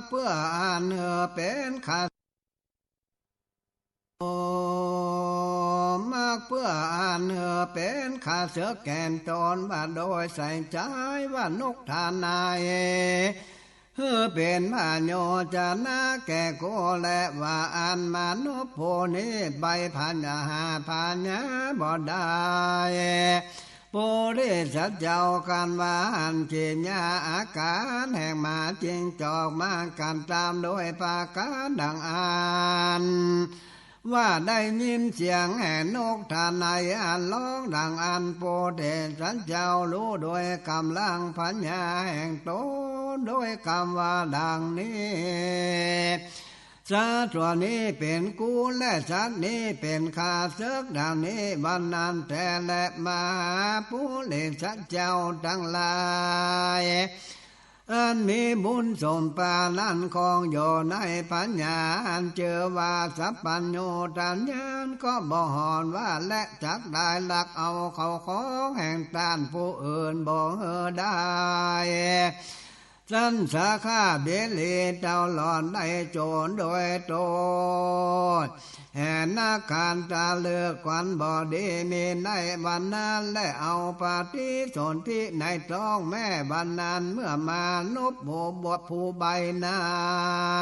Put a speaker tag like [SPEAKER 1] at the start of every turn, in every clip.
[SPEAKER 1] เพื่ออันเป็นขามักเพื่ออันเป็นขาเสือแก่นตนว่าโดยใส่ใจว่านกทานายเป็นพาโยจนะแก่โกและว่าอันมนุษย์ผู้นี้ใบพันหาพันยาบ่ได้ผู้ได้สัจเจ้ากันว่าอันจิญญาอาการแห่งมาจริงจอกมากันตามโดยปาการดังอันว่าได้ยินเสียงแห่นกทานในอันร้องดังอันโปเดสันเจ้ารู้โดยกำลังพัญญาแห่งตนโดยคำว่าดังนี้สัตว์ตัวนี้เป็นกูและสัตว์นี้เป็นข้าศึกดังนี้บรรนันแต่และมาผู้เล่นสัตว์เจ้าทั้งหลายอันมีบุญสมปานันคองอยู่ในปัญญาอันเจอว่าสัพพัญโยตัญญานก็บ่หอนว่าและจักได้ลักเอาเขาของแห่งต้านผู้อื่นบ่ได้สันสาขาเบลีเจ้าหลอนได้โจรโดยโตแห่นาการตาเลือกควันบ่ดีมีในวันนั้นและเอาปาฏิสนธิในท้องแม่บันนั้นเมื่อมานพโบบวผู้ใบนั้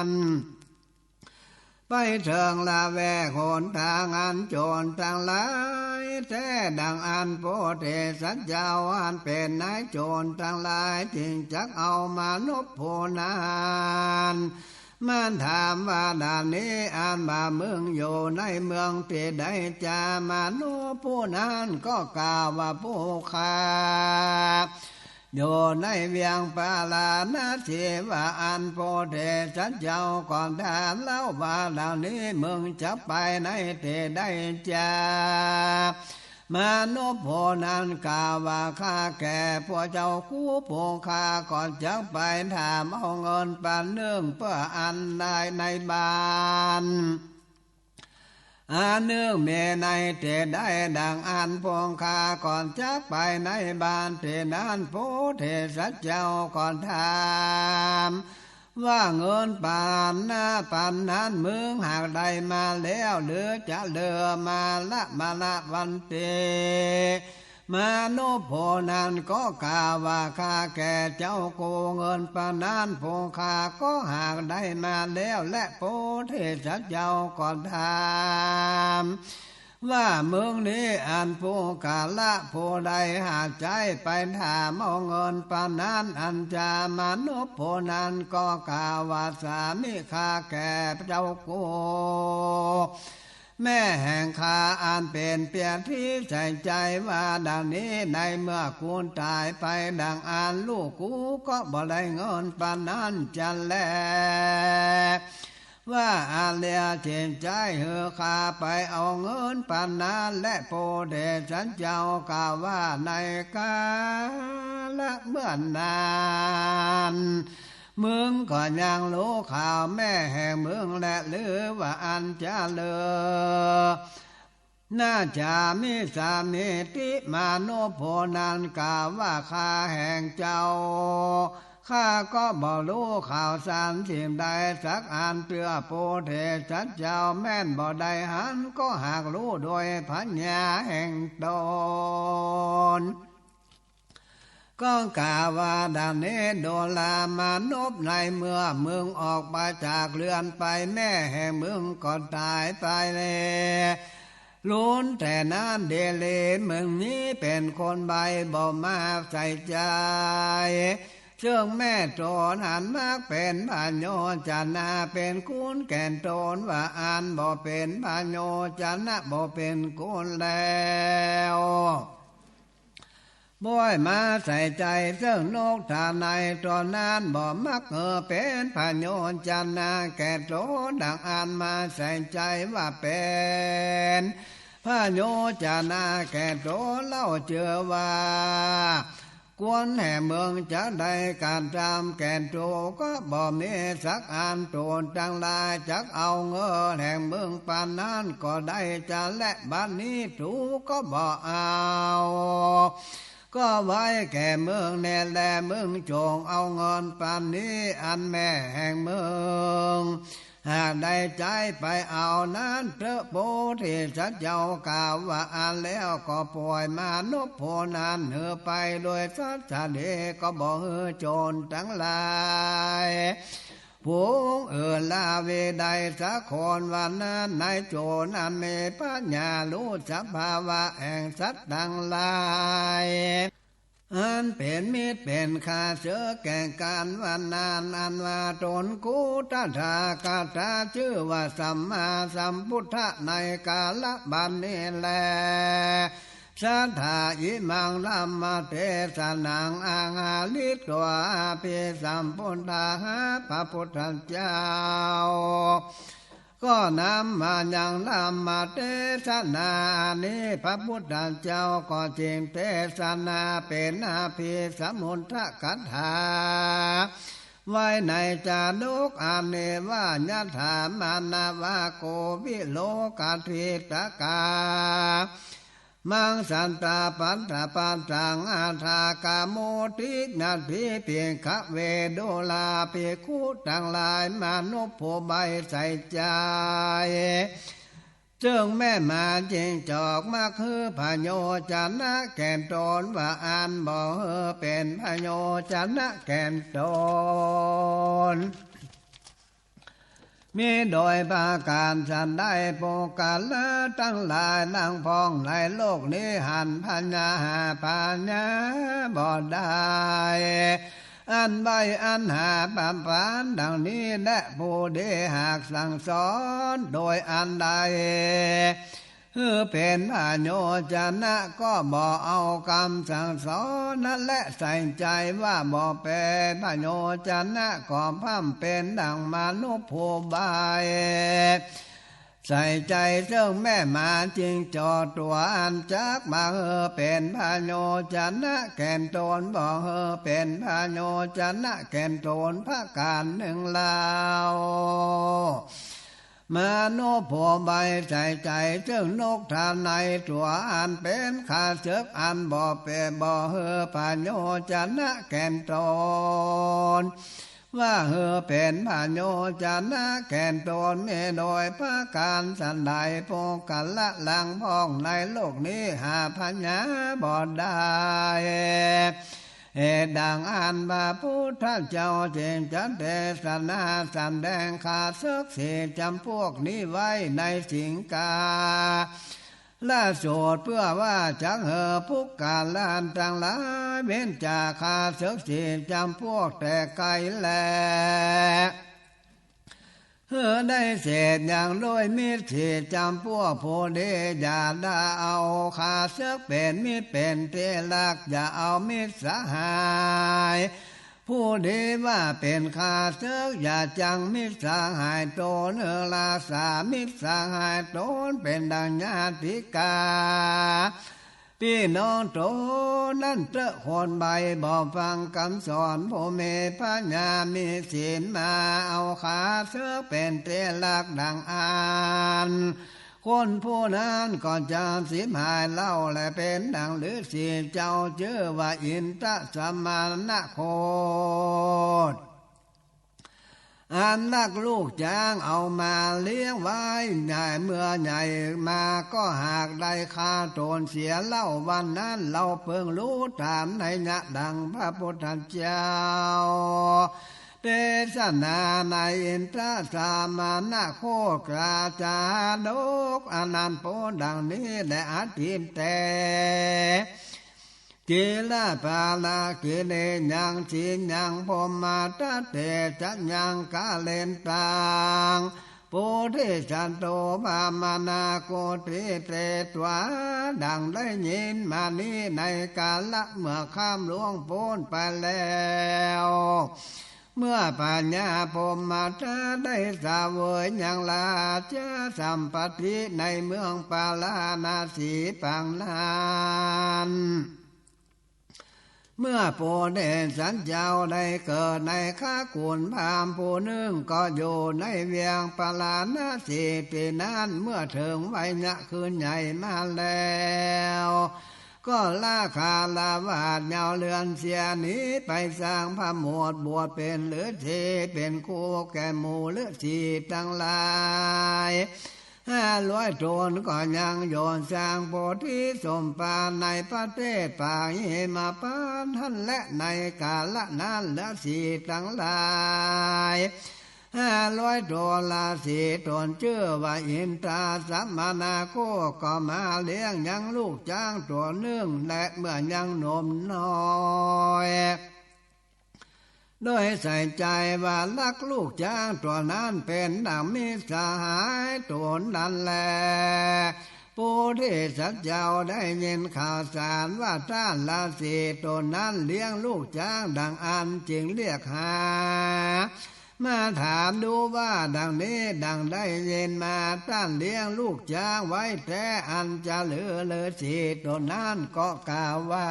[SPEAKER 1] นไปเถิงละแวกโหนทางอันโจรทั้งหลายแท้ดังอันโพธิสัตว์เจ้าอันเป็นนายโจรทั้งหลายจึงจักเอามานพโพนั้นมันถามว่าด่านนี้อันบ่าเมืองอยู่ในเมืองที่ใดจามานุผู้นั้นก็กล่าวว่าผู้ข้าอยู่ในเวียงปาลานาทีว่าอันโพธิสัตว์เจ้าก่อนถามเล่าว่าด่านนี้เมืองจะไปในที่ใดจามนุษย์โพนั้นกล่าวว่าข้าแก่พวกเจ้าคู่พวกข้าก่อนจะไปถามเอาเงินปันเนื่องเพื่ออันได้ในบ้านอันเนื่องเมในเทได้ดังอันพวกข้าก่อนจะไปในบ้านเทนั้นโพธิสัตว์เจ้าก่อนถามว่าเงินปานนาปานนั้นมึงหากได้มาแล้วหรือจะเลือมาละมาละวันเตมาโนโพนั้นก็กล่าวว่าข้าแก่เจ้าโกเงินปานนั้นโพข้าก็หากได้มาแล้วและโพธิสัตว์เจ้าก่อนถามว่าเมืองนี้อันผู้กาละผู้ใดหาใจไปถามเอาเงินปานนั้นอันจามนุษย์ผู้นั้นก็กล่าวว่าสามีข้าแก่เจ้ากูแม่แห่งข้าอันเป็นเปียที่ใส่ใจว่าดังนี้ในเมื่อกูตายไปดังอันลูกกูก็บ่ได้เงินปานนั้นจันแลว่าอาเลียเทียนใจเหือข้าไปเอาเงินปานนั้นและโพธิสัตว์เจ้ากล่าวว่าในกาละเมื่อนานมึงก็ยังรู้ข่าวแม่แห่งมึงและหรือว่าอันจะเลือน่าจะมีสามีติมาโนโพนันกล่าวว่าข้าแห่งเจ้าข้าก็บ่รู้ข่าวสารสิ่งใดสักอันเพื่อโพธิสัตว์เจ้าแม่นบ่ได้หันก็หากรู้โดยปัญญาแห่งตนก็กล่าวว่าดังนี้โดลามานพในเมื่อมึงออกมาจากเรือนไปแม่แห่งมึงก็ตายไปเลยล้วนแต่นั้นเดเลมึงนี้เป็นคนใบบ่มาใส่ใจซึ่งแม่โจรหันมากเป็นพาโยจันนาเป็นคุณแก่นโจรว่าอันบ่เป็นพาโยจันนาบ่เป็นคุณแล้วบ่อยมาใส่ใจซึ่งนกทาในตอนนั้นบ่มักเป็นพาโยจันนาแก่โจรดังอันมาใส่ใจว่าเป็นพาโยจันนาแก่โจรเล่าเชื่อว่ากวนแห่เมืองจะได้การทำแก่นโจก็บ่มีสักอันโจรจังลายจักเอาเงินแห่งเมืองปานนั้นก็ได้จะและบ้านนี้ถูก็บ่เอา ก็ไว้แก่เมืองแน่แลเมืองจงเอาเงินปานนี้อันแม่แห่งเมืองหากได้ใจไปเอานั้นพระโพธิสัตว์เจ้ากล่าวว่าอ่านแล้วก็ปล่อยมานพโพนั้นเหือไปโดยสัจจะเดก็บอกเหือโจรทั้งหลายผู้ลาเวใดสักคนวันนั้นนายโจรนั้นมีปัญญารู้สภาวะแห่งสัตว์ทั้งหลายอันเป็นมิตรเป็นข้าเสือแก่การวันนานอันว่าตนกูตถากตาชื่อว่าสัมมาสัมพุทธะในกาลบัดนี้แลสัทธาอิมังลัมมาเทสนังอางาลิตวาปิสัมพุทธะพระพุทธเจ้าก็นำมายังลัมมาเทศนานี้พระพุทธเจ้าก็จริงเทศนาเป็นอาภิสมุทธกัถาไว้ในจาดกอันเนว่าญัฏฐามานาวาโกวิโลกาทิตกามังสันตาปันตาปันตังอาทากาโมตินาทิเพียงขะเวโดลาเปคุทั้งหลายมนุษย์ผู้ใบใส่ใจจึงแม่มาจิงจอกมาคือพโยจันนะแก่นตนว่าอันบ่เป็นพโยจันนะแก่นตนมีโดยประการฉันได้โปกาลตั้งหลายนางพองในโลกนี้หันพัญญาปัญญาบ่ได้อันใบอันหาปัมปานดังนี้และผู้ใดหากสั่งสอนโดยอันใดเป็นพโยจนะก็บ่เอากรรมสั่งสอนนั่นและใส่ใจว่าบ่เป็นพโยจนะก็พัมเป็นดังมนุษย์ผู้บายใส่ใจซึ่งแม่มาจริงจอตัวอันจักมาเป็นพโยจนะแก่นตนบ่เป็นพโยจนะแก่นตนพระการหนึ่งลาวมโนผู้ใบใส่ใจซึ่งนกทานในตัวอันเป็นข้าศึกอันบ่เป็นบ่พโยจนะแก่นตนว่าเป็นพโยจนะแก่นตนมีโดยพระการสันใดโปกัลละลังพ้องในโลกนี้หาพัญญาบ่ได้ดังอันพระพุทธเจ้าจึงจัดเทศนาแสดงขาดศึกสี่จำพวกนี้ไว้ในสิงกาละโสดเพื่อว่าจักพุกกาลานต่างหลายเว้นจากขาดศึกสี่จำพวกแต่ไกลแลได้เศษอย่างโดยมิตรที่จำพวกผู้ใดอย่าได้เอาขาเสือกเป็นมิตรเป็นเทลักอย่าเอามิตรสหายผู้ใดว่าเป็นขาเสือกอย่าจังมิตรสหายตนลาสามิตรสหายตนเป็นดังญาติกาพี่น้องโตนั่นเจ้าคนใบบ่ฟังคำสอนผู้มีปัญญามีศีลมาเอาขาเสือเป็นเตลักดังอ่านคนผู้นั้นก่อนจะสิบหายเล่าและเป็นดังหรือสีเจ้าเชื่อว่าอินทสมานะโคตอันนักลูกจ้างเอามาเลี้ยงไว้ใหญ่เมื่อใหญ่มาก็หากได้ค่าโทนเสียเล่าวันนั้นเราเพิ่งรู้ตามในญะดังพระพุทธเจ้าเทศนาในอินทรสามานะโคกราจาดกอนันต์โพดังนี้และอธิมแต่กิลาภาลากิเลยังชินยังพมาตเตจัญญังกาเลนตังปุถิจันโตภามนาโกติเตตวาดังได้ยินมานี้ในกาละเมื่อข้ามล่วงพ้นไปแล้วเมื่อปัญญาพรหมจะได้สาวยยังลาเจสัมปติในเมืองปาลานาสีปังนานเมื่อโพเดสันเจ้าได้เกิดในข้ากุลพามผู้หนึ่งก็อยู่ในเวียงปาลานาสีปีนั้นเมื่อถึงวัยญะคืนใหญ่มาแล้ว ก็ล่าคาลาวาดเหยาเลือนเสียหนีไปสร้างพระโมดบวชเป็นฤาษีเป็นคู่แก่หมู่ฤาษีทั้งหลาย500 ตนก็ยังโยนสร้างโพธิสมภารในประเทศป่าหิมาปานท่านและในกาลนั้นฤาษีทั้งหลาย500 ตนลาสีตนชื่อว่าอินทราสัมมานาโคก็มาเลี้ยงยังลูกจ้างตัวหนึ่งและเมื่อยังหนุ่มน้อยโดยใส่ใจว่ารักลูกจ้างตัวนั้นเป็นดังมิตรสหายตัวนั้นแลผู้ที่สัจเจ้าได้ยินข่าวสารว่าท่านลาสีตัวนั้นเลี้ยงลูกจ้างดังอันจึงเรียกหามาถามดูว่าดังนี้ดังได้ยินมาท่านเลี้ยงลูกจ้างไว้แต่อันจะเหลือสีตัวนั้นก็กล่าวว่า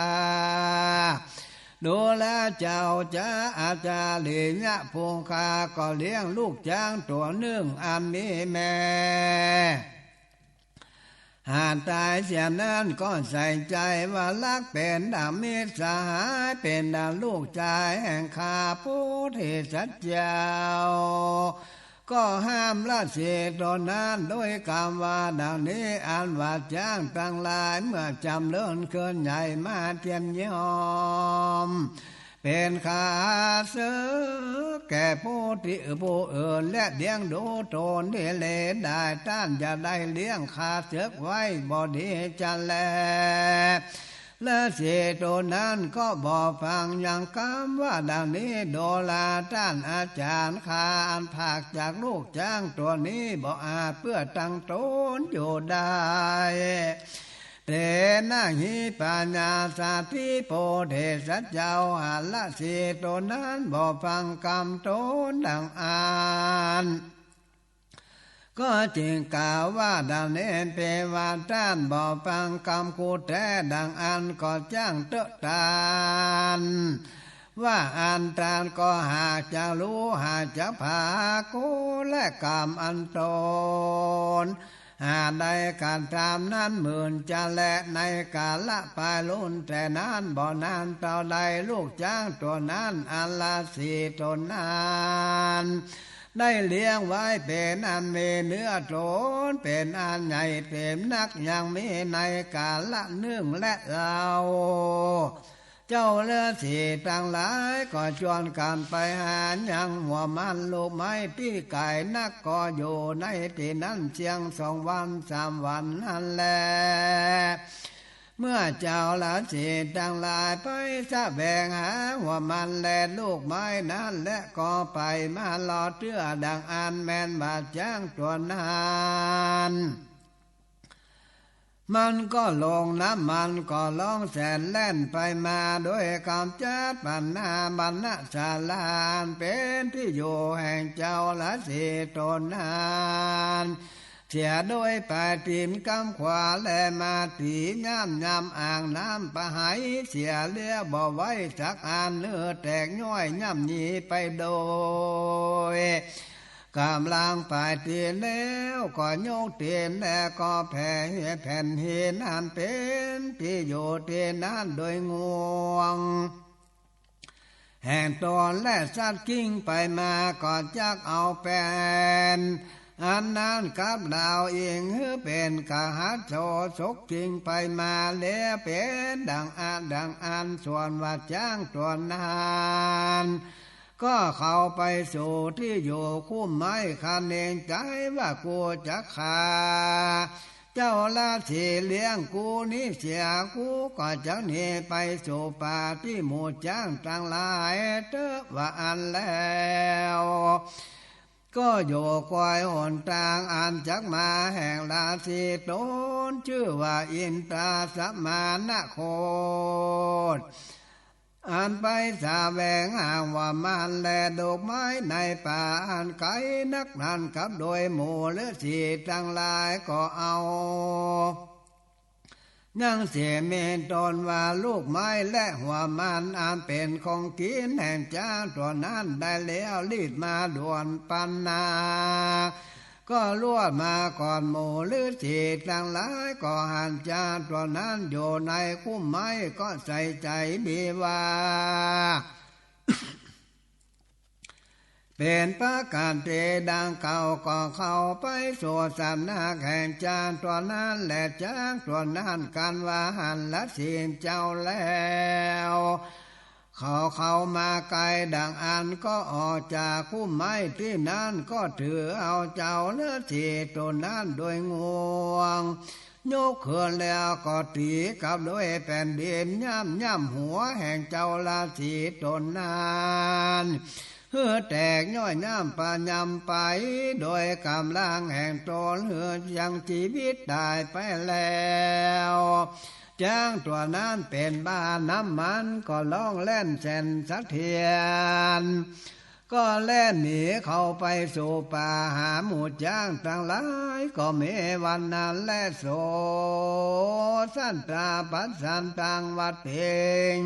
[SPEAKER 1] ดูแลเจ้าจะอาจารย์ลีญะพงคาก็เลี้ยงลูกจ้างตัวหนึ่งอันนี้แม่หากตายเสียนั้นก็ใส่ใจว่ารักเป็นดังมิตรสหายเป็นดังลูกชายแห่งข้าผู้ที่สัจเจ้าก็ห้ามละเสียตนนั้นโดยคำว่าดังนี้อันว่าจ้างตั้งหลายเมื่อจำเลิ่นเกินใหญ่มาเทียมยอมเป็นขาเสือแก่ผู้ที่ผู้อื่นและเลี้ยงดูตนที่เลได้ท่านจะได้เลี้ยงขาเสือไว้บ่ดีจะแลและเสียตัวนั้นก็บอกฟังอย่างคำว่าดังนี้โดลาท่านอาจารย์ขาอันภาคจากลูกจ้างตัวนี้บ่อาจเพื่อตั้งตนอยู่ได้เตนะหิปัญญาสาธิโพเทสัจเจ้าหันละสีตัวนั้นบ่ฟังคำตนดังอ่านก็จึงกล่าวว่าดังนี้เปว่าท่านบ่ฟังคำคูแท้ดังอันก็จ้างเตอะตานว่าอันตานก็หากจะรู้หากจะพากูและกรรมอันตนหากได้การทำนั้นหมื่นจะแลในกาละปลายลุ่นแต่นั้นบ่นานเท่าใดลูกจ้างตัวนั้นอันละสีตนนั้นได้เลี้ยงไว้เป็นอันมีเนื้อโตนเป็นอันใหญ่เต็มนักยังมีในกาละหนึ่งและเราเจ้าเลือสีต่างหลายก็ชวนกันไปหายังหัวมันลูกไม้ที่ไก่นักก็อยู่ในที่นั้นเชียง2 วัน 3 วันนั่นแลเมื่อเจ้าละสีต่างหลายไปสะแบงหาหัวมันและลูกไม้นั้นและก็ไปมาลอเตื้อดังอันแมนบาดจ้างตัวนั้นมันก็ลงน้ำมันก็ล่องแสนแล่นไปมาโดยกำจัดปัญหาบรรณศาลานเป็นที่อยู่แห่งเจ้าละสีตนนั้นเสียโดยปาติมกำขวาและมาตีย่ำย่ำอ่างน้ำปะหายเสียเลี้ยบ่ไว้สักอันเนื้อแตกย่อยย่ำหนีไปโดยกำลังไปเตียนแล้วก็โยกเตียนแล้วก็แผ่แผ่นเห็นอันเป็นที่อยู่เตียนนั้นโดยงวงแห่งตนและสัตว์กิ้งไปมาก็จักเอาแผ่นอันนั้นกับดาวเองเป็นกะหัตโสสกกิ้งไปมาแล้วเป็นดังอันส่วนว่าจ้างตัวนั้นก็เข้าไปสู่ที่อยู่คุ้มไม้คันเองใจว่ากูจะขาเจ้าละสีเลี้ยงกูนี่เสียกูก็จะหนีไปสู่ป่าที่หมู่จ้างต่างหลายเตอว่าอันแล้วก็อยู่คอยหนทางอันจักมาแห่งราศีตนชื่อว่าอินทราสัมมานะโคตอันไปสาแวงหางว่ามันแลดอกไม้ในป่าอันไกลนักนั้นกับโดยหมู่ฤาษีทั้งหลายก็เอายังเสียเมนตนว่าลูกไม้และหัวมันอันเป็นของกินแห่งจ้าตัวนั้นได้แล้วรีดมาด่วนปันนา ก็ลวดมาก่อนหมู่หรือสีต่างหลายก็หันจาตัวนั้นอยู่ในคุ้มไม้ก็ใส่ใจบีว่าเป็นประการเตดังเก่าก็เข้าไปสู่สำนักแห่งจานตัวนั้นและจ้างตัวนั้นกันว่าหันละสินเจ้าแล้วเขามาไกลดังอันก็ออกจากคุ้มไม้ที่นั้นก็ถือเอาเจ้าเนื้อสีตัวนั้นโดยงวงยกเขื่อนแล้วก็ตีกับด้วยแผ่นดินย่ำหัวแห่งเจ้าราศีตนนั้นเฮือแตกย่อยน้ำปายำไปโดยกำลังแห่งตนเฮือยังชีวิตได้ไปแล้วจ้างตัวนั้นเป็นบ้านน้ำมันก็ล่องเล่นแสนสะเทียนก็เล่นหนีเข้าไปสู่ป่าหาหมูจ้างต่างหลายก็มีวันนั้นและโสสันตาปัสสันตังวัดเอง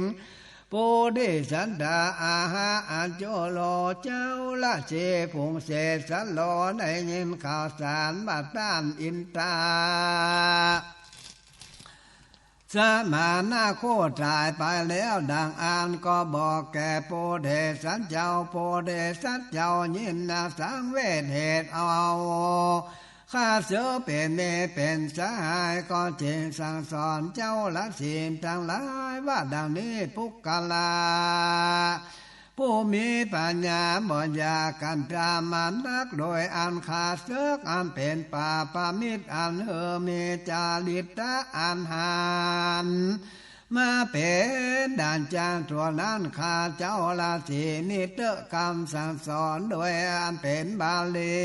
[SPEAKER 1] ปูดิสันดาอาหาอัจโจโลเจ้าละเชผงเสสันโลในยินข่าวสารบัดต้านอินตาสมานาโคตายไปแล้วดังอ่านก็บอกแก่โพเดสันเจ้าโพเดสันเจ้ายินนาสังเวทเหตุเอาข้าเสือเป็นเมเป็นสหายก็จึงสั่งสอนเจ้าละศีลทั้งหลายว่าดังนี้พุกกลาผู้มีปัญญาบ่อยากันตามันรักโดยอันขาดเสือกอันเป็นป่าปามิตรอันเฮมีจาริตะอันหานมาเป็นด่านจางตัวนั้นข้าเจ้าราศีนิเตกรรมสั่งสอนโดยอันเป็นบาลี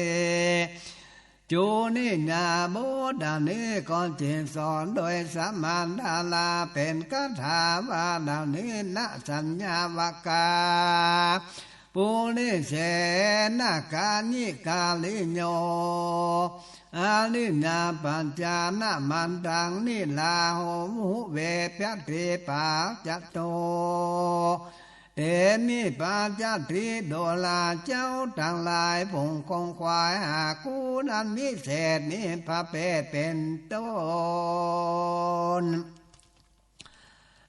[SPEAKER 1] จูนี่ญาโบดานี้ก่อนจึงสอนโดยสมานดาลาเป็นคาถาว่าดานี้นะสัญญาวกาปุริเสนาการนิกาลิโยอาลิญาปัญจานะมันดังนิลาโหมุเวปะเทปาจัตโตเอมิปาจัตติโดลาเจ้าทั้งหลายผงคงควายหากูนั้นมิเศษนิพระเพศเป็นต้น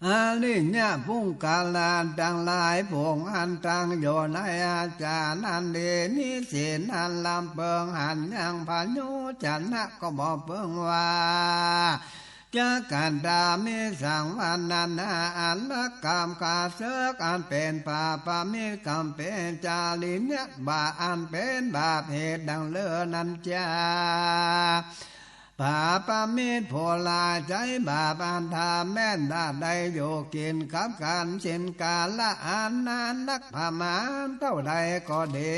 [SPEAKER 1] อาลิญาพุ่งกาลานทั้งหลายผงอันตังโยนอาจารย์อันเดนิสินอันลำเปิงหันยังพายุจันนะก็บอกเปิงว่าจากการดามิสังวันนันอันละกรรมกาเสกอันเป็นปาปามิกรรมเป็นจาริญะบาอันเป็นบาปเหตุดังเลือนันจาปาปามิโพลาใจบาปอันทาแม่นดาได้โยกินกับการเช่นกาละอันนานนักพามานเท่าใดก็ดี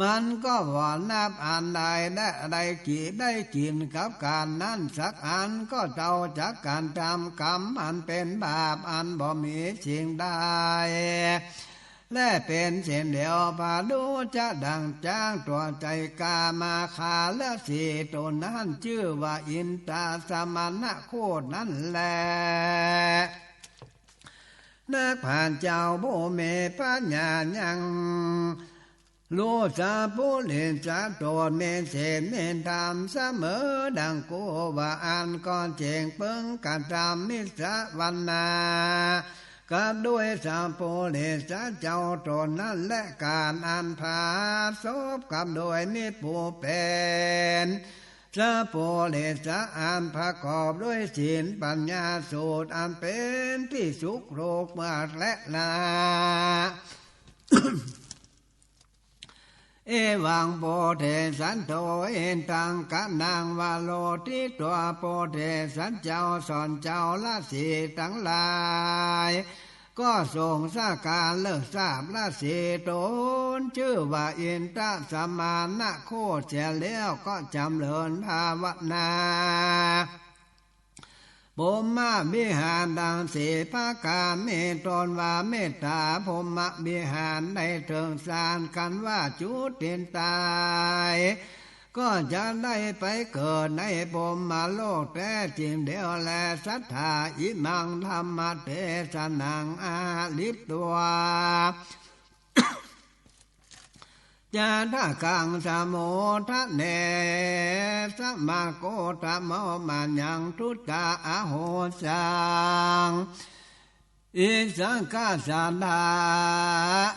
[SPEAKER 1] มันก็ว่านับอันใดได้กินกับการนั้นสักอันก็เท่าจากการทำกรรมอันเป็นบาปอันบ่มีสิ่งใดและเป็นเช่นเดียวพาดูจะดังจ้างตัวใจกามาคาและสีตัวนั้นชื่อว่าอินตาสมณะโคตนั่นแหละนักผ่านเจ้าโบเมปัญญายังลูสาปุเรนสาโตเมเสเมนธรรมเสมอดังกูว่าอันก่อนเจงเปิงกันตามมิสวันนากับด้วยสาปุเรนสาเจ้าตนนั้นและการอันพาศพกับโดยมิปูเป็นสาปุเรนสาอันประกอบด้วยศีลปัญญาสูตรอันเป็นที่สุขโรคเมื่อและนาเอวังโพเทสันโตเอนตังกะนางวาโลทิตัวโพเทสันเจ้าสอนเจ้าละสีทั้งหลายก็ทรงสาการเลิกทราบละสีตนชื่อว่าอินทสมานะโคเสียแล้วก็จำเริญภาวนาภูมิวิหารดังสีภาการเมตนว่าเมตตาภูมิวิหารในเทิงสารกันว่าจุตินตายก็จะได้ไปเกิดในภูมิโลกแต่จริงเดียวแลศรัทธาอิมังธรรมเทศนังอาลิตวา จาทะกังสมุทะเนสมาโกตะโมมายังทุตตาอโหสังอิสังกาสันดา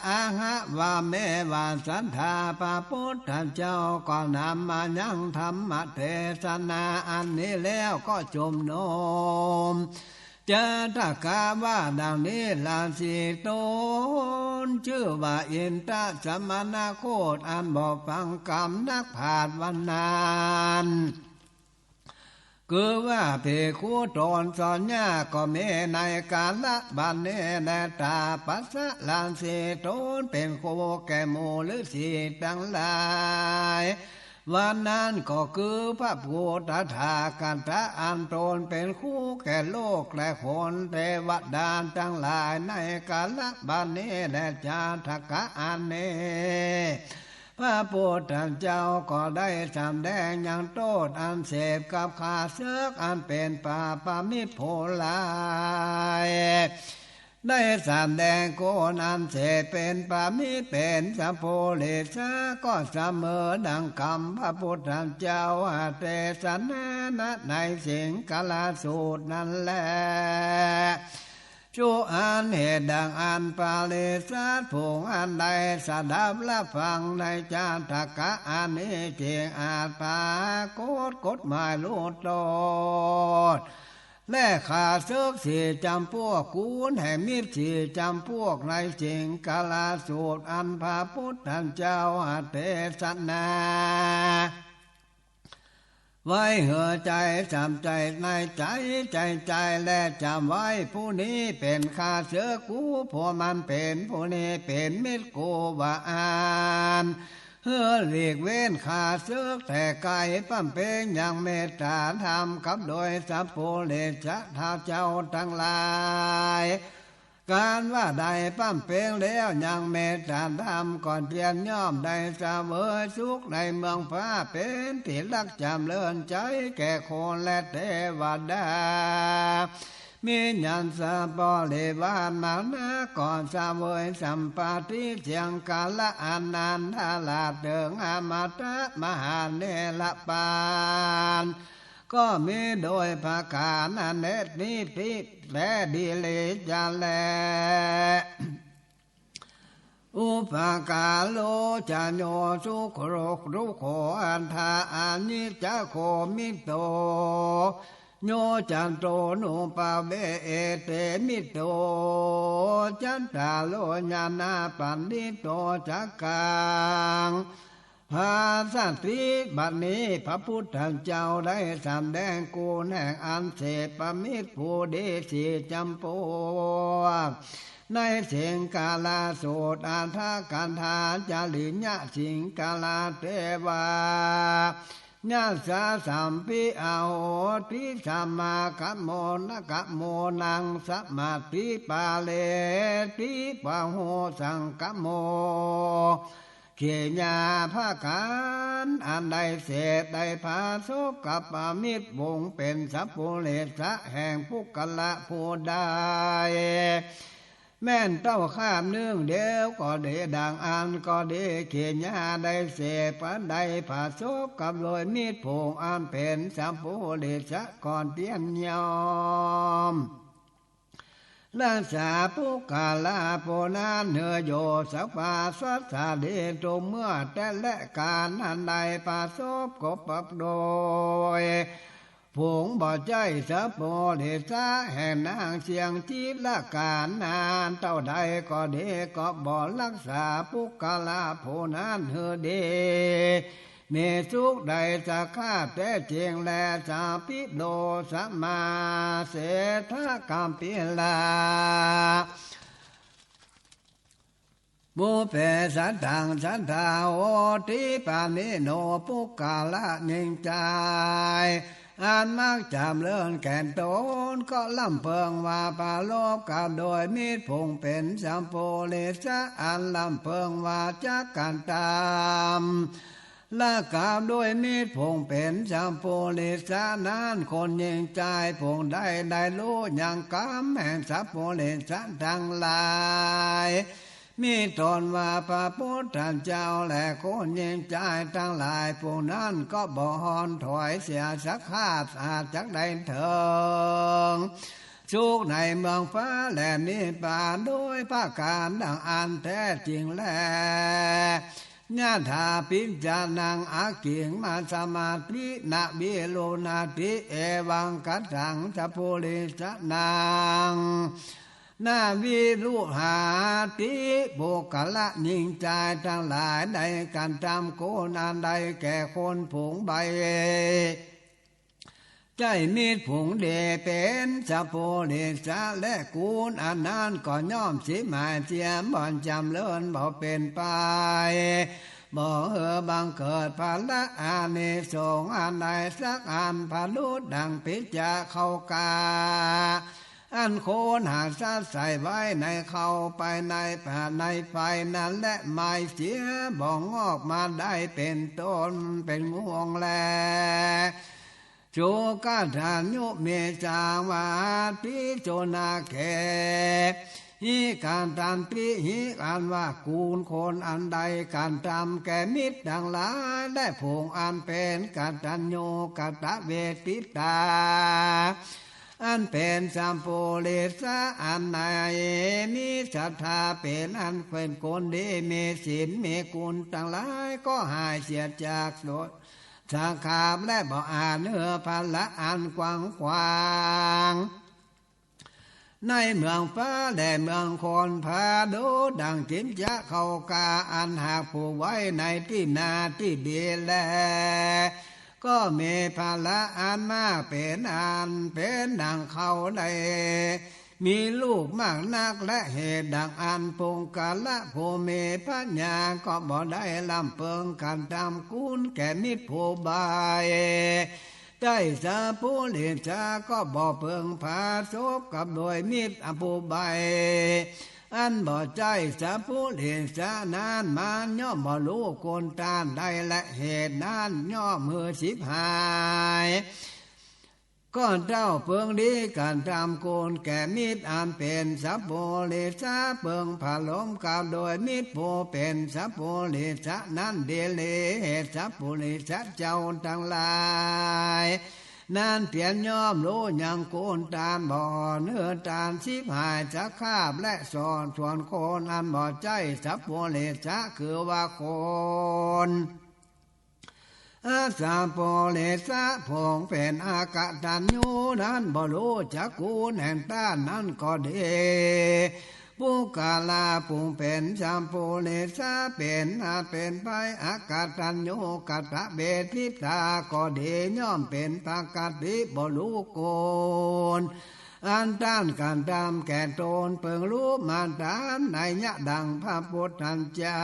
[SPEAKER 1] อะหะวะเมวะสัทธาพระพุทธเจ้าก็นำมายังธรรมเทศนาอันนี้แล้วก็จุมนุมจะถ้ากาว่าดังนี้ลาสิโตนชื่อว่าอินทสมณโคตอันบ่ฟังกรรมนักผาดวันนานคือว่าเพคูตนสอนญาก็มีในกาลบันเนนตาปัสสะลานสิโตนเป็นโคแก่หมู่ฤาษีทั้งหลายวันนั้นก็คือพระพุทธทากันตะอันตนเป็นคู่แก่โลกและคนเทวดาทั้งหลายในกาลบันเนและจาทกะอันเนพระพุทธเจ้าก็ได้แสดงอย่างโทษอันเสพกับข้าศึกอันเป็นปาปามิตรโพลายได้แสดงโกนันเสเป็นปามิตรเป็นสัพโพเลสะก็เสมอดังคำพระพุทธเจ้าเทศนาในสิงคลาสูตรนั่นแหละชูอันเหตุดังอันปาเลสัตผงอันใดสดับละฟังในจาทกะอันนี้เจียงอาจปากฎหมายลุดโลดและขาศึกสี่จำพวกกูนแห่มิตรสี่จำพวกในสิงคลาสูตรอันพระพุทธเจ้าเทศนาไว้เหือใจจำใจในใจและจำไว้ผู้นี้เป็นข้าเสือกูผู้มันเป็นผู้นี้เป็นมิตรกูว่าอ่านเฮือหลีกเว้นข้าศึกแต่ไกลปั้มเป็นอย่างเมตตาธรรมกับโดยสัพโพเลชะท้าเจ้าทั้งหลายการว่าใดปั้มเพียงแล้วยังเมตตาธรรมก่อนเพียรย่อมได้เสวยสุขในเมืองฟ้าเป็นที่รักจำเลินใจแก่คนและเทวดามีญาณสัพพเลวานมานะก่อนเสวยสัมปติเสียงกาละอนันทาลาเดิงอมตะมหาเนรปานก็มีโดยประการอันเนตนิพิและดีเลจาแลอุปการโลจโยสุขโรครุโขอันธาอานิจโคมิโตโยจันโตนุปาเบเอเตมิโตจันตาโลญาณปันดิโตจักกังภาสัตรีบัดนี้พระพุทธเจ้าได้แสดงกูลแห่งอันเสพมิตรผู้ดีสีจำพวกในเสียงกาลาโสดอาทากันธาจาริญะสิงกาลาเทวาญาสาสัมปิอาโหติสัมมาคัมโมนะกะโมนังสัมมาติปาเลติปะโหสังกะโมเขียาภาการอันใดเศษใดภาสุกับปามิตรวงเป็นสัพพุเลสะแห่งผู้กละผู้ได้แม่นเต้าข้ามเนื่องเดียวก็เดดังอันก็เดเขียาได้เสพอันใดภาสุกับโดยมิตรพงอันเป็นสัพพุเลสะก่อนเตียนยอมลาสาปุกาลาโปนาเนือโยสัพพาสัสสะเดตุเมื่อแต่และการอันใดปาสบกบปับโดยผงบ่ใจสัพโพเดชะแห่งนางเสียงจิตละการนานเท่าใดก็เดก็บ่รักษาปุกาลาโพนานเหือเดเมสุขใดสักข้าแต่เจียงแลสาปิโลสัมมาเสทะกัมปิลาบุเพสัตถังสัทธาโอติปานิโนปุกาละนิ่งใจอันมักจำเลื่อนแก่นตนก็ลำเพิงว่าปาโลบกับโดยมิตรพงเป็นสัมโพเลสะอันลำเพิงว่าจักกันตามละกาบด้วยมิตรพงเป็นสัมโพลิสานั้นคนยิงใจพงได้รู้อย่างกำแห่งสัพโพลิสาทั้งหลาย มีตนว่าพระพุทธเจ้าและคนยิงใจทั้งหลายผู้นั้นก็บ่ฮอนถอยเสียสักขาดอาจจักได้เถิงสุขในเมืองฟ้าแหลมนิพพานโดยภาคการดังอันแท้จริงแลญาถาปิจานังอากิงมาสมาธินาบิโลนาติเอวังกัจจังสัพพุริสนังนาวิรุหาติบุคละยิงใจทั้งหลายในการทำโกนานใดแก่คนผงใบใจมีดผงเดเป็นสัพพุริสะและกูลอันนั้นก็ย่อมสิหมายเทียมบ่อนจำเลินบ่เป็นไปบ่บังเกิดภาละอานิสงส์อันใดสักอันพาลุดังพิจาเข้ากาอันโคนหาซัดใส่ไว้ในเข้าไปในผ่าในไฟนั้นและไม่เสียบ่งออกมาได้เป็นต้นเป็นงวงแลโจกาทานโยเมจาวาปิโจนาแคฮิการทานปิฮิการว่ากูลคนอันใดการทำแก่มิตรดังหลายได้ผงอันเป็นกัตตัญญูกตเวทิตาอันเป็นสัมโพลิสะอันไหนมีศรัทธาเป็นอันเป็นคนดีมีศีลมีกุลทั้งหลายก็หายเสียจากโสดสังขารและบ่อาเนื้อพันละอันกว้างขวางในเมืองฟ้าและเมืองคนพาดูดังจินจะเข้ากาอันหากผู้ไว้ในที่นาที่ดีแลก็มีภาละอันมากเป็นอันเป็นดังเขาได้มีลูกมากนักและเหตุดังอันปงกาละผู้มีปัญญาก็บ่ได้ลำเพิงกันตามกุลแก่มิตรผู้บายได้สาผู้เลียนจาก็บ่เพิงพาศพกับโดยมิตรผู้บายอันบ่ใจสาผู้เลียนจานานมันย่อมบ่รู้คนตานได้และเหตุนั้นย่อมมือสิบหายก็เจ้าเพิงดีการทำโกนแก่มิตรอันเป็นสัพโพลิสะเพิงผาลมกับโดยมิตรผู้เป็นสัพโพลิสะนั้นเดเลเหตุสัพโพลิสะเจ้าทั้งหลายนั่นเปลี่ยนยอมรู้ยังโกนตานบ่อเนื้อตานสิบหายจะคาบและสอนส่วนโคนอันบ่ใจสัพโพลิสะคือว่าคนอาสาโพเลสะพงเป็นอากาตัญญูนั้นบ่รู้จักกูแห่งต้านนั้นก็ดีผู้กาลาผู้เป็นสามโพเลสะเป็นอาเป็นไปอากาตัญญูกัตตะเบทิตาก็ดีย่อมเป็นปากติบ่รู้โกนอันต้านการทำแก่ตนเปิงรู้มาตามในยะดังพระพุทธเจ้า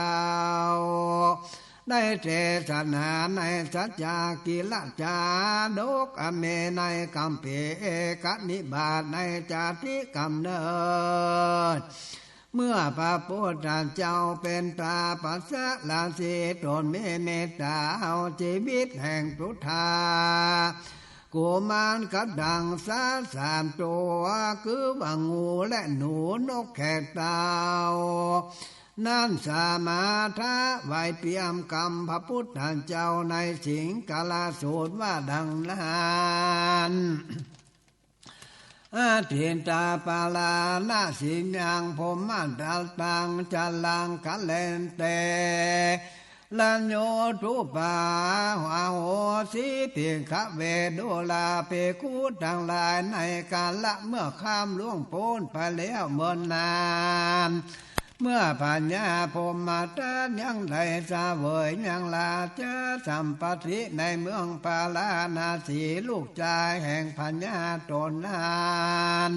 [SPEAKER 1] ได้เทศนาในสัจจากิลจาดกอเมในกัมเพกนิบาตในจาติกำเนิดเมื่อพระพุทธเจ้าเป็นตาปัสสะลาสีตนเมตตาเอาชีวิตแห่งพุทธากุมารกระดังสามตัวคือว่างูและหนูนกแขกเต่านั่นสามาทะไว้เตรียมกรรมพระพุทธเจ้าในสิงกาลสูตรว่าดังนั้นอาทินตาปาลานาสิยังผมมันตัลตังจัลลังกัลเลนเตลัญโยทุปาหวาโหสีเพียงขะเวโดลาเปคูดังลายในกาละเมื่อข้ามล่วงพ้นไปแล้วเมื่อนานเมื่อปัญญาพรหมตายังได้สาเวยยังลาเจอสัมปติในเมืองปาลานาสีลูกชายแห่งปัญญาตนนาน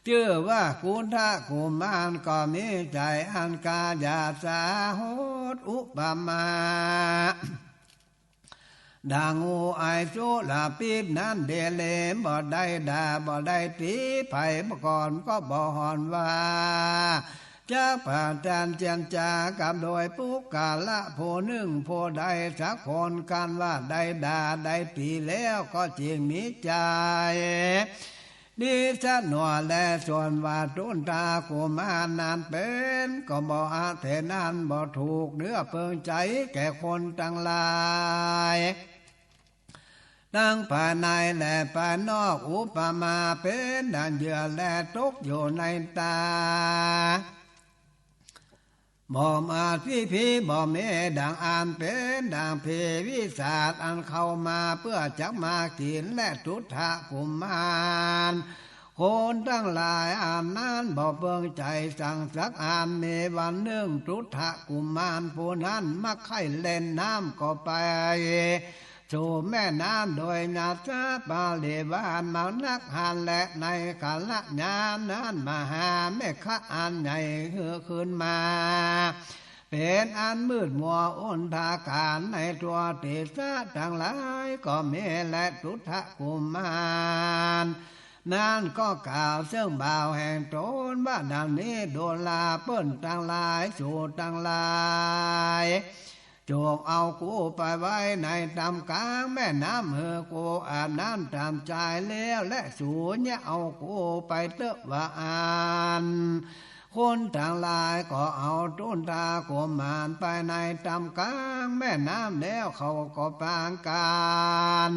[SPEAKER 1] ชื่อว่ากุณฑะกุมารก็มีใจอันกาญาสาโหตอุปมาดังงูไอโซลาปิดนั้นเดเลบ่ได้ด่าบ่ได้ตีไผ่ก่อนก็บ่หอนว่าจากผ่านจานเจียนจากับโดยปุกกาละโพนึ่งโพใดสักคนกันว่าได้ด่าได้ตีแล้วก็จริงมีใจ ดิสะหนัวและส่วนว่าตุนตากุมารนานเป็นก็บ่อาเทนันบ่ถูกเนื้อเปิงใจแก่คนทั้งหลายทั้งภายในและภายนอกอุปมาเป็นดังเหยื่อและตกอยู่ในตาบ่มาพี่บ่เมดังอ่านเป็นดังเพวิศาสอันเข้ามาเพื่อจักมากินและทุทะกุมารคนทั้งหลายอ่านนั้นบ่เบิ่งใจสั่งสักอ่านในวันหนึ่งทุทะกุมารผู้นั้นมักไข่เล่นน้ำก็ไปสู่แม่น้ำโดยนาซาบาลีบานมานักหานและในกาลยามนั้นมาหาแม่ข้าอันใหญ่ขึ้นมาเป็นอันมืดมัวอ้นทาการในตัวเตสะทั้งหลายก็เมและทุทะกุมารนั่นก็กล่าวซึ่งบ่าวแห่งตนว่าดังนี้โดลาเปิ้นทั้งหลายสู่ทั้งหลายจงเอากูไปไว้ในตำกลางแม่น้ำเฮอกูอาบน้ำตามใจแล้วและสูญเนี่ยเอากูไปเตอะว่าอ่านคนทั้งหลายก็เอาตุนตากุมารไปในตำกลางแม่น้ำแล้วเขาก็ปางการ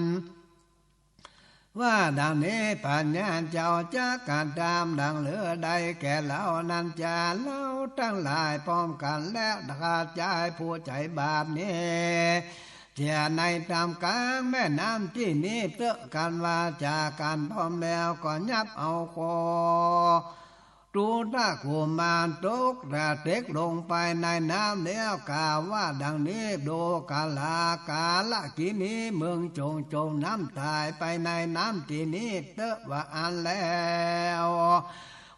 [SPEAKER 1] ว่าดังนี้ปัญญาเจ้าจะการตามดังเหลือใดแก่เรานั้นจะเล่าทั้งหลายพร้อมกันและขาดใจผู้ใจบาปนี้เที่ยในตามกลางแม่น้ำที่นี้เตอะกันว่าจากการพร้อมแล้วก็ยับเอาคอตูตากุมารตกระเต็กลงไปในน้ำแล้วกล่าวว่าดังนี้โดกาลากาละกินี้เมืองจงน้ำตายไปในน้ำที่นี้เตอะว่าอันแล้ว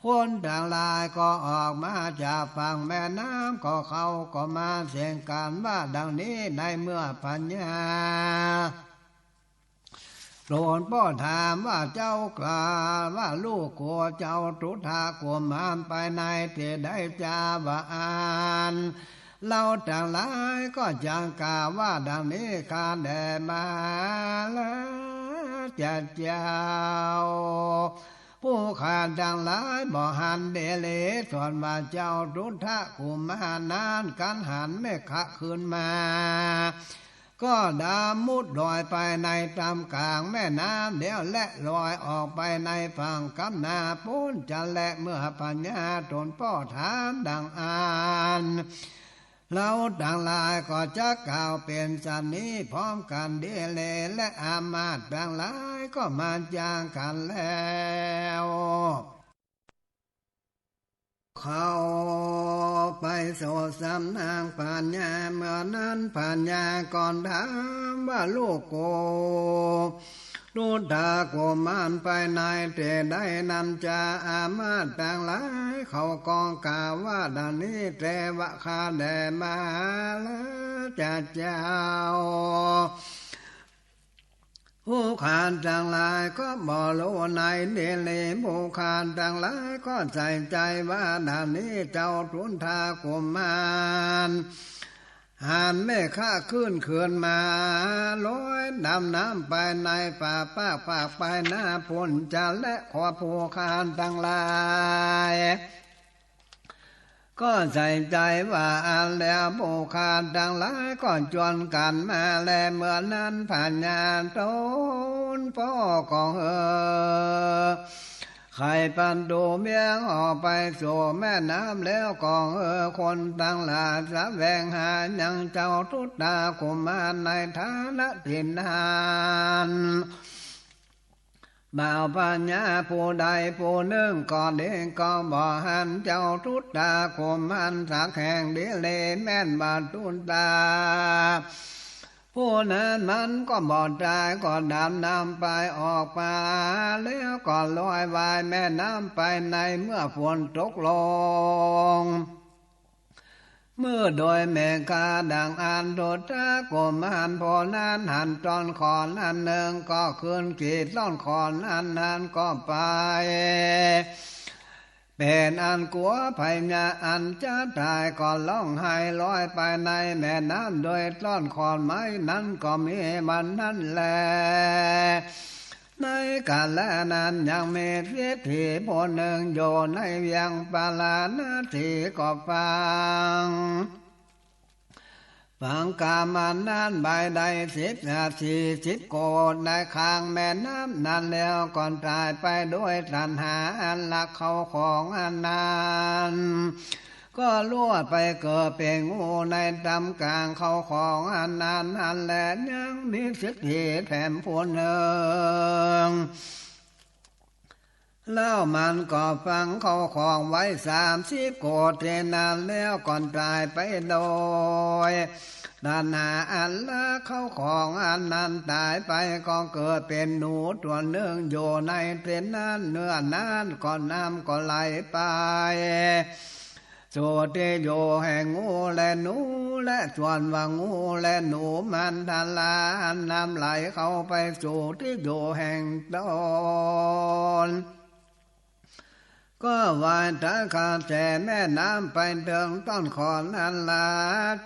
[SPEAKER 1] คนต่างหลายก็ออกมาจากฝั่งแม่น้ำก็เขาก็มาเสียงกันว่าดังนี้ในเมื่อปัญญาโปรดพ่อถามว่าเจ้ากล่าวว่าลูกกัวเจ้าทุทากุมารไปในที่ได้จาว่าอ่านเราต่างหลายก็จังกล่าวว่าดังนี้ข้าแด่มาแล้วจะเจ้าผู้ขาดดังหลายบ่หันเดเลส่วนว่าเจ้าทุทะกุมารนานกันหันไม่ขะขึ้นมาก็ดามุดลอยไปในตามกลางแม่น้ำเดียวและลอยออกไปในฝั่งกำนาพ้นจะและเมื่อปัญญาตนพ่อถามดังอ่านเราต่างหลายก็จะกล่าวเป็นสันนี้พร้อมกันเดเลและอามาตต่างหลายก็มาจางกันแล้วเข้าไปโสสำนางปัญญาเมื่อนั้นปัญญาก่อนถามว่าลูกโกดูตากุมารไปในเตได้นำจะอามาตต่างหลายเขากองกล่าวว่าดังนี้เทวะคาแด่มาแล้วจะเจ้าผู้ขานต่างหลายก็บ่รู้ในเดเลผู้ขานต่างหลายก็ใส่ใจว่าดังนี้เจ้าทุนทากุมารหานแม่ข้าขึ้นเขื่อนมาลอยดำน้ำไปในป่าปากไปหน้าพ้นจะและขอผู้ขานต่างหลายก็ใส่ใจว่าอันแล้วผู้ขาดดังหลายก็จวนกันมาแลเมื่อนั้นผ่านญาตนพ่อของใครปันดูเมียงออกไปสู่แม่น้ำแล้วกองคนตั้งหลายสะแวงหายังเจ้าทุตากุมารในฐานะถิ่นฐานบ่าวปัญญาผู้ใดผู้หนึ่งก็เด้งก็บ่หันเจ้าทุตากุมารสักแห่งเดเลแม่นบาตุนตาผู้นั้นมันก็บ่ตายก็ดำน้ำไปออกมาแล้วก็ลอยว่ายแม่น้ำไปในเมื่อฝนตกลงเมื่อโดยแม่กาดังอ่านโดตากุมารพอนั้นหันตอนขอนอันหนึ่งก็คืนขีดต้นขอนอันนั้นก็ไปเป็นอันกลัวภัยญาอันจะตายก็ล่องไห้ลอยไปในแม่น้ำโดยต้นขอนไม้นั้นก็มีมันนั่นแล ในกาลนั้นยังมีเศรษฐีผู้หนึ่งอยู่ในเวียงปาลานาทีก็ฟังกามันนั้นใบใด40โกดในข้างแม่น้ำนั้นแล้วก่อนตายไปด้วยตัณหาอันลักเขาของอันนั้นก็ล่วไปเกิดเป็นงูในตำกลางเขาของอันนั้นอันแลยังมีสิทธิแถมผู้หนึ่งแล้วมันก็ฟังเขาของไว้30โกดเทนานแล้วก่อนตายไปโดยด้านหน้าอันละเขาของอันนั้นตายไปก็เกิดเป็นหนูตัวหนึ่งอยู่ในเต็นนั้นเนื้อนั้นก็น้ำก็ไหลไปส่วนที่อยู่แห่งงูและหนูและส่วนว่างูและหนูมันทลาน้ำไหลเข้าไปสู่ที่อยู่แห่งตนก็วายตาขาแต่แม่น้ำไปเดิงต้นขอนอันลา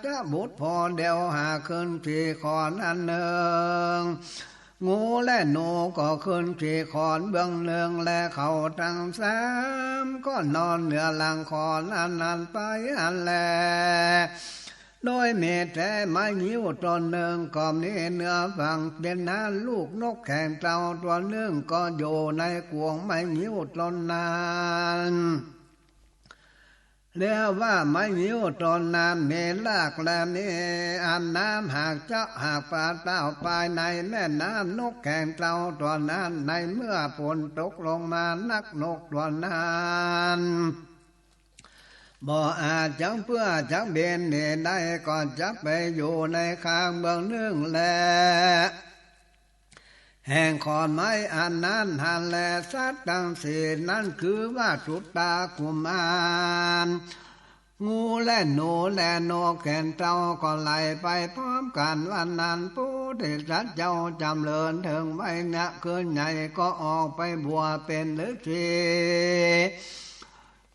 [SPEAKER 1] จะบุตรพอเดียวหาขึ้นที่ขอนอันหนึ่งงูและหนูก็ขึ้นที่ขอนเบื้องหนึ่งและเขาทั้ง3ก็นอนเหนือหลังขอนอันนั้นไปอันแลโดยเมตแต่ไม้ยิ้วต้นหนึ่งก็มีเนื้อฝังเป็นนั้นลูกนกแข่งเต่าตัวหนึ่งก็อยู่ในกวงไม้ยิ้วต้นนั้นเรียกว่าไม้ยิ้วต้นนั้นมีรากและมีอันน้ำหากเจาะหากปลาเต่าไปในแม่น้ำนกแข่งเต่าตัวนั้นในเมื่อฝนตกลงมานักนกตัวนั้นบ่อาจจังเพื่อจังเบนเหตุใดก็จักไปอยู่ในข้างเบื้องหนึ่งแลแห่งขอนไม้อันนั้นหันแลสัตว์ทั้งสี่นั้นคือว่าสุตตากุมารงูและหนูและนกแก่นเต่าก็ไหลไปพร้อมกันวันนั้นผู้ที่สัตว์เจ้าจำเริญถึงไม่เนะคืนใหญ่ก็ออกไปบวชเป็นฤาษี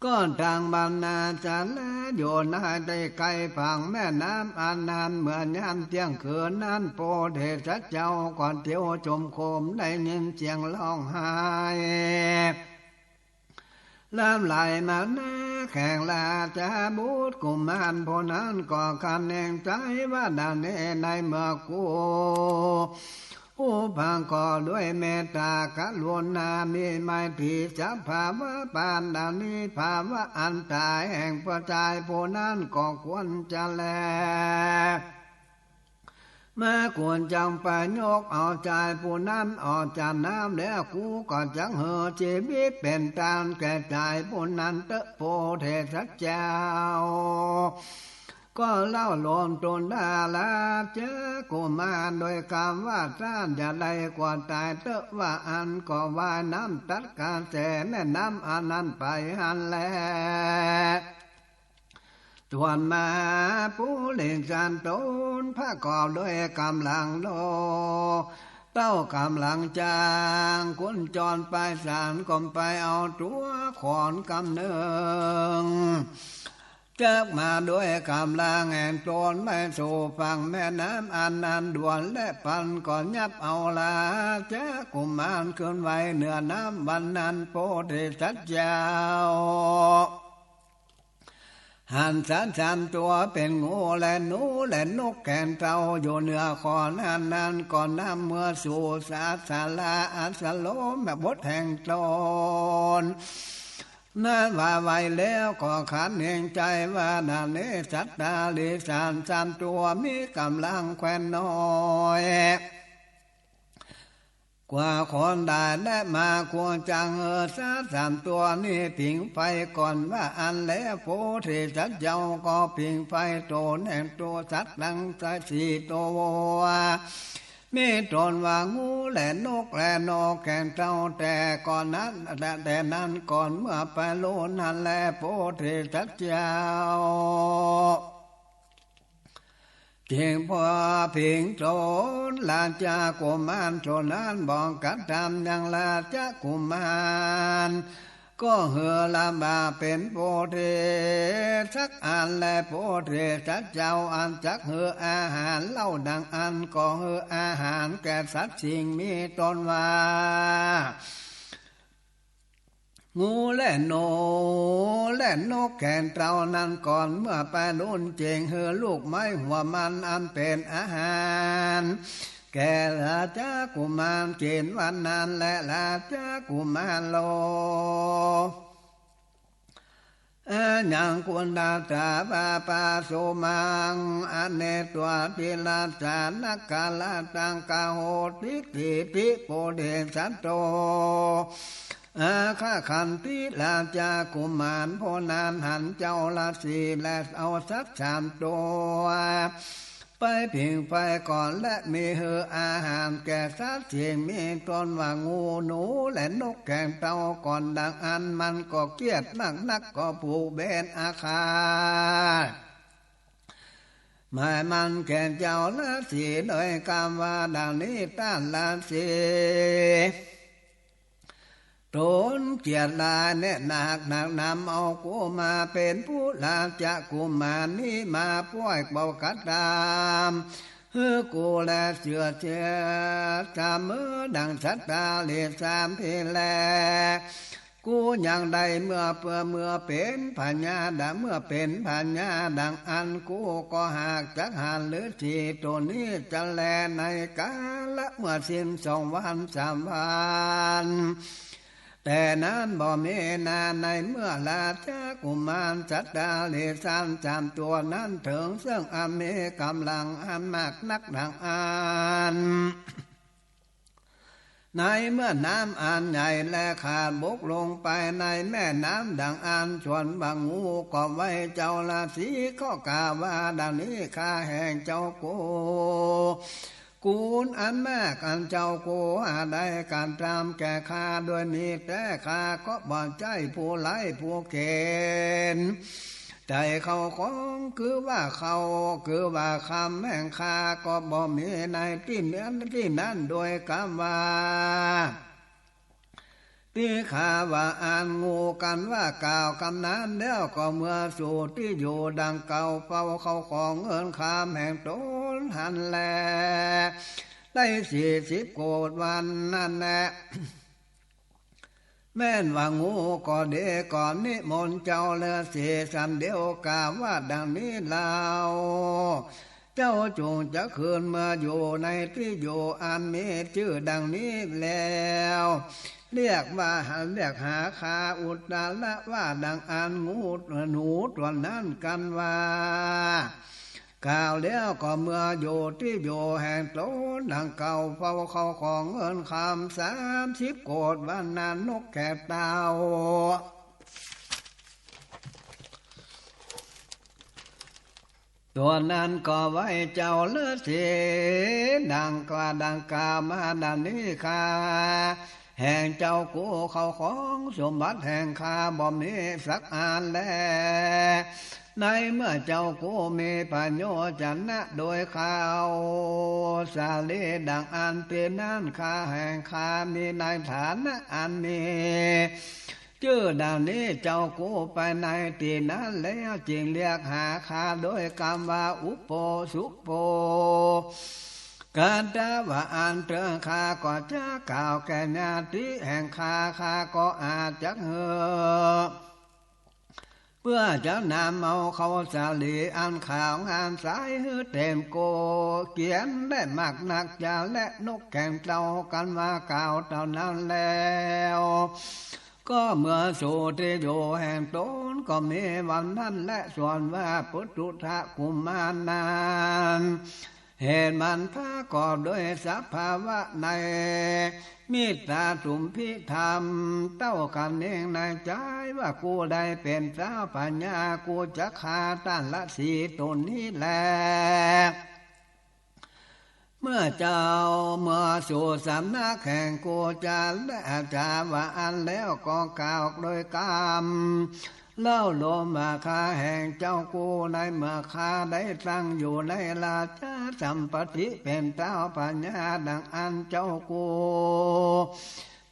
[SPEAKER 1] ก้อนทางบรรณาจันและโยนให้ได้ไกลฝั่งแม่น้ำอันนั้นเหมือนยามเที่ยงคืนนั้นโปเทสัตเจ้าก่อนเที่ยวชมโคมได้ยินเสียงร้องไห้น้ำไหลมาหน้าแข่งลาจะบูดกุมารพนั้นก็คันแห่งใจว่าดานในเมื่อกูผู้พังก็ด้วยเมตตากรุณามีไม่ที่จะภาวะปานดานี้ภาวะอันตายแห่งประจายผู้นั้นก็ควรจะแลมาควรจังไปยกเอาใจผู้นั้นออกจากน้ำแล้วกูก็จังเหอชีวิตเป็นตามแก่ใจผู้นั้นเตอะโพเทสัจเจ้าก็เล่าลมตนดาลาเจอกุมารโดยคำว่าท่านจะได้กว่าตายเตอะว่าอันก็ว่ายน้ำตัดการแสแม่น้ำอันนั้นไปหันแลจวนมาผู้เล่นจันตนพระกอบด้วยกำลังโลเต้ากำลังจางคุณจรไปสารกลมไปเอาตัวขอนกำเนิงเจิกมาด้วยกำลังแห่งตนไม่สู่ฝั่งแม่น้ำอันนั้นด่วนและปันก่อนยับเอาลาเจ้ากุมารขึ้นไว้เหนือน้ำวันนั้นโพธิสัตว์เจ้าหันสันตัวเป็นงูและหนูและนกแก่นเต่าอยู่เหนือขอนอันนั้นก่อนน้ำเมื่อสู่สาสาลาอัสโลมแบบบทแห่งตนนั่นว่าไว้แล้วก็ขันแห่งใจว่านาเนสัตตาลิสามตัวมีกำลังแควนน้อยกว่าคนได้และมาควรจัง3ตัวนี้ผิงไฟก่อนว่าอันแล้วโพธิสัตว์เจ้าก็ผิงไฟโตนแห่งตัวสัตว์ดัง4ตัวมีตนว่างูและนกและนกแก่นเต่าแต่ก่อนนั้นแต่นั้นก่อนเมื่อไปโลนั้นแลโพธิสัตว์เจ้าเพียงพอเพียงโจรลาจากุมารโจนั้นบอกกันทำอย่างลาจากุมาร ก็เหือลำบาเป็นโพธิสักอันและโพธิสัตว์เจ้าอันจักเหืออาหารเล่าดังอันก็เหืออาหารแก่สัตว์สิ่งมีตนว่างูและโนและนกแก่นเต่านั้นก่อนเมื่อไปนุ่นเจงเหือลูกไม้หัวมันอันเป็นอาหารแก่ราชากุมารเกณฑ์วันนั้นและราชากุมารโลยังกุณดาตาปาปาโสมังอเนตัวติลาจานักกาลตังกาโหติติปิโปเดสัตโตอาคาขันติลาจากุมารโพนานหันเจ้าราศีและเอาสัตว์3 ตัวไปผิงไฟก่อนและมีเหืออาหารแก่สัตว์เสียงมีตนว่างูหนูและนกแก่เต่าก่อนดังอันมันก็เกียดนักก็ผูกเบนอาคาหมายมันแก่เจ้าราศีโดยกรรมว่าดังนี้ต้านราศีตนเกียรติลาเนี่ยหนักนำเอากูมาเป็นผู้ลาจะกุมารนี้มาป่วยเบากัดดามกูและเสือเชื่อจำมือดังสัตตาเลีย3 ทีแลกูยังใดเมื่อเป็นปัญญาดังเมื่อเป็นปัญญาดังอันกูก็หากจักหันหรือทีตัวนี้จะแลในกาละเมื่อสิ้น2 วัน 3 วันแต่นั้นบ่มีนาในเมื่อลาชากุมารจัตตาเล3 ตัวนั้นถึงซึ่งอเมกำลังอันมากนักดังอันในเมื่อน้ำอันใหญ่และขาดบกลงไปในแม่น้ำดังอันชวนบางงูก็ไว้เจ้าราศีก็กาว่าดังนี้ข้าแห่งเจ้ากูลอันมากอันเจ้ากูได้การตามแก่ข้าโดยมีแต่ข้าก็บ่ใจผู้ไล่ผู้เกณฑ์ใจเขาของคือว่าเขาคือว่าคำแห่งข้าก็บ่มีในที่นั้นโดยกรรมว่าที่ข้าว่าอ่านงูกันว่ากล่าวคำนั้นแล้วก็เมื่อสู่ที่อยู่ดังเก่าเฝ้าเขาของเงินคำแห่งตนหันแลได้40 โกฏวันนั่นแหละแม่นว่างูก็เดก่อนนิมนต์เจ้าเลือเสีย3 เดียวกล่าวว่าดังนี้เล่าเจ้าจงจะคืนเมื่ออยู่ในที่อยู่อันมีชื่อดังนี้แล้วเรียกหาคาอุตตะละว่าดังอันงูหนูตัวนั้นกันว่ากล่าวแล้วก็เมื่ออยู่ที่อยู่แห่งตนดังเก่าเฝ้าเขาของเงินคำ30 โกฏวันนั้นนกแก่เต่าตัวนั้นก็ไว้เจ้าเลือเสียดังกามาดังนี้ข้าแห่งเจ้ากูเขาของสมบัติแห่งข้าบ่มีสักอันแลในเมื่อเจ้ากูมีปัญโยชนะโดยข้าวสาลีดังอันเป็นนั้นข้าแห่งข้ามีในฐานะอันนี้ชื่อดังนี้เจ้ากูไปในที่นั้นแล้วจึงเรียกหาข้าโดยคำว่าอุปโปสุปโปการตาว่าอันเตอข้าก็จะกล่าวแก่ญาติแห่งข้าก็อาจจะเหือเพื่อจะนำเอาเขาสาลีอันข่าวงานสายหือเต็มโกเขียนได้มากนักจะและนกแก่งเต่ากันว่ากล่าวเท่านั้นแล้วก็เมื่อสู่ที่อยู่แห่งตนก็มีวันนั้นและส่วนว่าปุถุทะกุมารนานเหตุมันพากอบด้วยสภาวะในมิตาตุมพิธรรมเต้ากันเองในใจว่ากูได้เป็นเจ้าปัญญากูจะฆ่าต้านละสีตนนี้แลเมื่อเจ้าเมื่อสู่สำนักแห่งกูจะและจาว่าอันแล้วก็กล่าวโดยกรรมเล่าลมว่าข้าแห่งเจ้ากูในเมื่อข้าได้ตั้งอยู่ในราชสัมปติเป็นเจ้าปัญญาดังอันเจ้ากู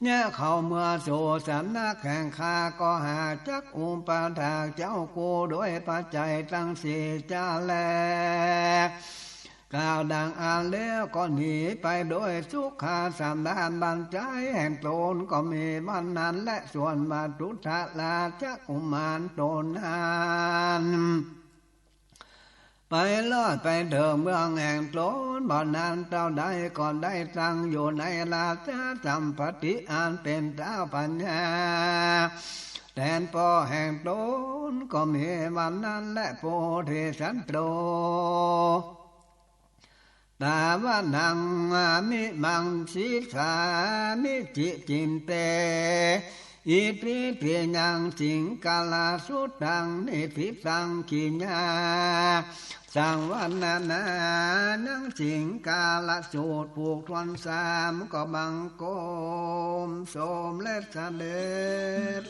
[SPEAKER 1] เนี่ยเขาเมื่อสู่สำนักแข่งข้าก็หาจักอุปถากเจ้ากูด้วยปัจจัยตั้งสี่จาแลกล่าวดังอ่านแล้วก็หนีไปโดยสุขาสำดานบันใจแห่งตนก็มีวันนั้นและส่วนมาตุทะลาจักอุมารตนนั้นไปลอดไปเถิงเมืองแห่งตนบ่อนานเจ้าใดก่อนได้ตั้งอยู่ในราชสัมปติอันเป็นเจ้าปัญญาแทนพ่อแห่งตนก็มีวันนั้นและโพธิสัตว์โตตาว่านังมิมังสีขามิจิจินเตอิติเพียยังสิงกาลาสุตังนิทิสังกิญญาสังวันนานานังสิงกาลสูตรผูกทวนสามก็บังโกมโสมและเสด็จ